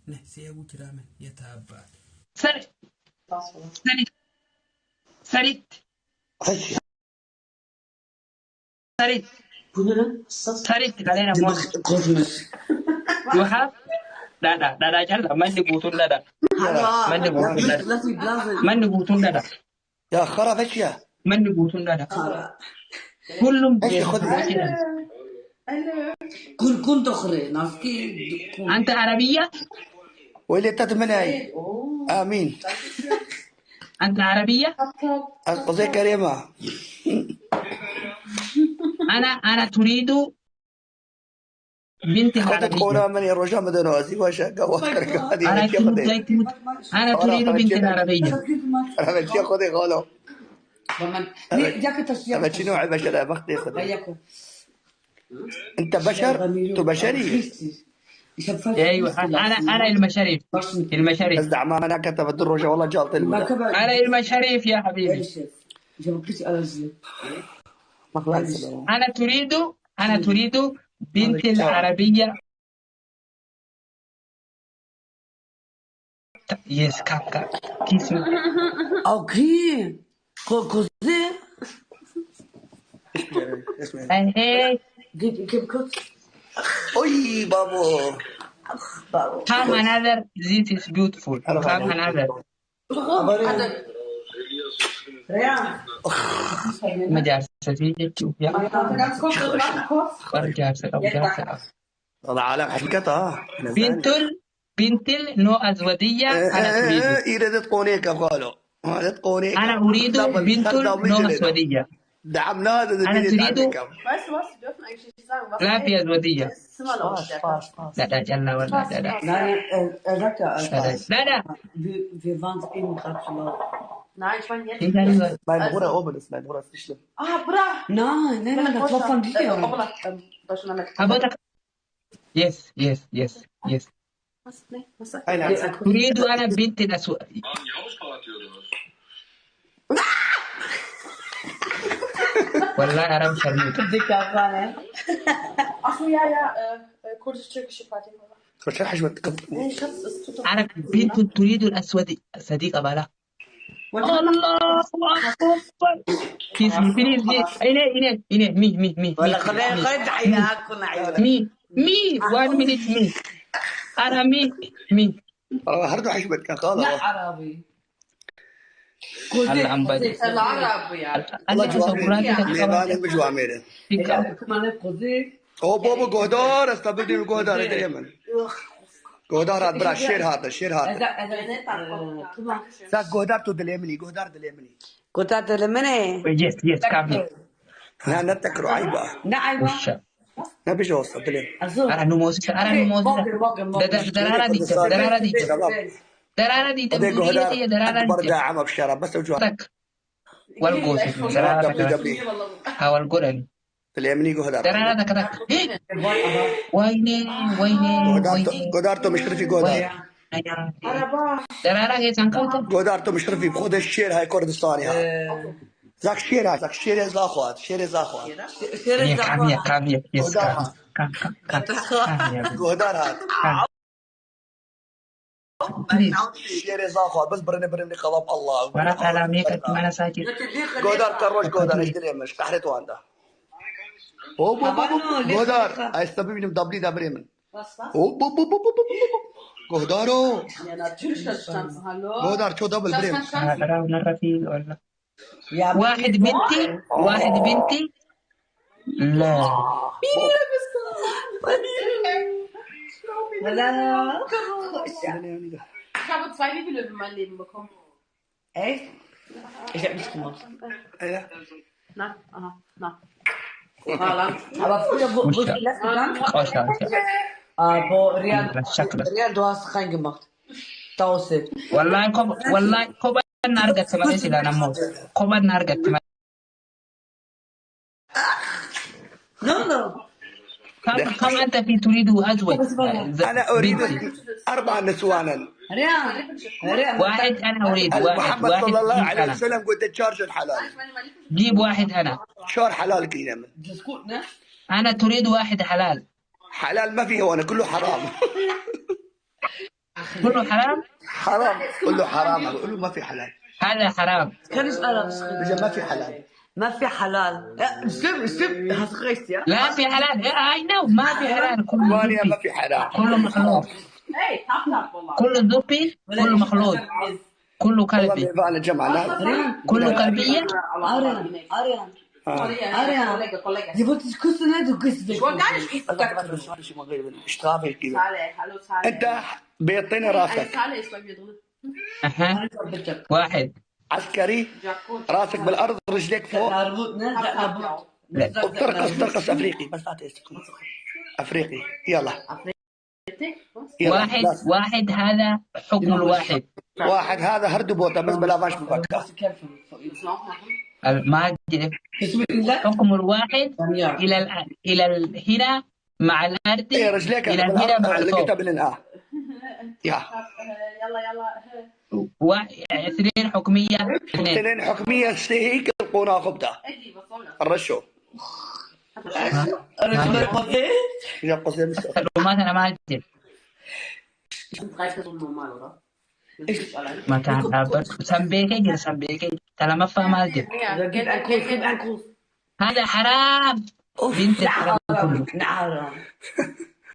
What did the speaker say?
نحسي أبو كرامة يتابع سرت سرت سرت هشي سرت سرت علينا موس قزمس you have لا جل من بوتون لا من بوتون لا من بوتون لا يا خرا فشيا من بوتون لا كلهم هشي خذ كن دخري نافكي أنت عربية ويلي تتمناي آمين أنت عربية قصي كريمة أنا تريد بنت خذت قونا العربية من الرجاء مدنوازي وشاقة وكرك هذه أنا هشي خذي تريد بنت العربية أنا هشي خذي غالو جاك تشيا أنا شنو عيب بشر بختي خذي أنت بشر أنت بشري أيوة أنا المشاريف أزدع ما أنا كتبت الرجاء والله جالت أنا المشاريف يا حبيبي أنا تريد بنت العربية يس كاكا كيسو اوكي كوزي hey جيب كوت أوي بابو come another this is beautiful come another ما جالس فيه تشوف يا جالس أو جالس والله على حقيقتها بنت نو أزودية أنا تريد إذا تقونيك قالوا هذا تقونيك أنا أريد بنت نو أسودية دعمنا هذا أنا تريد لا في أزودية لا جل ولا لا wir waren in Rapsula. Nein, ich meine jetzt. Mein Bruder oben ist, mein Bruder ist nicht schlimm. Bruder! Nein, das war von dir. أبوك yes Was sagt تريد أنا بنت الأسود والله أرام شرموت Achso, ja, kurdisch-türkische Party. خش الحجمة Nee, Schatz, es tut doch أنا بنت تريد الأسود صديق أبالا الله أكبر إني مي ولا خلينا حياك مي 1 minute مي أنا مي هردو حجمة كان قال لا عربي هلا عم بدي العربي أنا تصوراتي ليبان مجوا عميرة كمان قضي أو بابا قهدار استبدل قهدار اليمن قهدار هذا برا الشير هذا ساق قهدار تو دليمني قهدار دليمني كنت تلمني يس كامل أنا نتكرو عيبة نعم وشا نبي جوز دليم أنا نموذج درارة دي تبدي درارة برجع عم بشارع بس وجوه تك والقوس والقرن دليمني قهدار درارة كذا ويني قهدار تو مشرفي قهدار درارة كيسان كوتا قهدار تو مشرفي بخود الشير هاي كردستاني ها زاك شير زاخوات كامية يس قهدار هذا شير زاخوات بس برني قلب الله وانا تعلميك أنا ساكت قهدار كروش قهدار ايش دليم مش تحريت وانده قهدار استبيني دبلي من قهدارو قهدار شو دبل بريم ولا واحد بنتي لا Ich habe 2 Babylöwen in meinem Leben bekommen. Echt? Ich hab nicht gemacht. Na. Aber früher wusste ich das gegangen. Aber Rian, du hast reingemacht. 1000. والله كوبا نارجت ما يصير أنا موت كوبا نارجت ما No. كم أنت في تريد أزواج أنا أريد 4 نسوانا واحد أنا أريد محمد صلى الله عليه وسلم قلت تشارج الحلال جيب واحد أنا شور حلال كذا أنا تريد واحد حلال ما فيه وانا كله حرام كله حرام. حرام. قول له حرام، قول له ما في حلال. هذا حرام. كان يسألك إذا ما في حلال. ما في حلال. سيب هتغيست يا. لا في حلال. اي نو ما في حلال. كله مانيا ما ذبي. في حلال. كله مخلوق. Hey, tap والله. كله ذبي. كله مخلوق. كله والله كلبي. ميفان الجمعة ناس. كله كلبية. Arjan. Collega. Je wordt dus kussen net ook kussen. Ich wollte gar nicht Kontakt. اشتغل كذا. Saleh, hallo Saleh. انت بيطيني Hey, راسك Saleh ist bei mir drin. اها. واحد. عسكري، Jakut. راسك بالارض رجليك فوق، وبترقص افريقي. بس لا تسكت. افريقي. يلا. واحد هذا حكم الواحد. واحد هذا هرد بوطه بس بلا ماش بفكر. ما أدري. حكم الواحد الى هنا مع الارض. ايه رجليك الى هنا مع لقيتها الفوق. بالانقاء. يا يلا اثنين حكمية. اثنين حكمية هيك القونا خبطة اجي بصور الرشو. يا قصدي مش معلومات انا ما ادري. 3 Personen normal, oder? Nicht allein. ما تعرف سمبيكي ترى ما فاهم ادري. Ja, هذا حرام. بنت الحرام كله. نعم.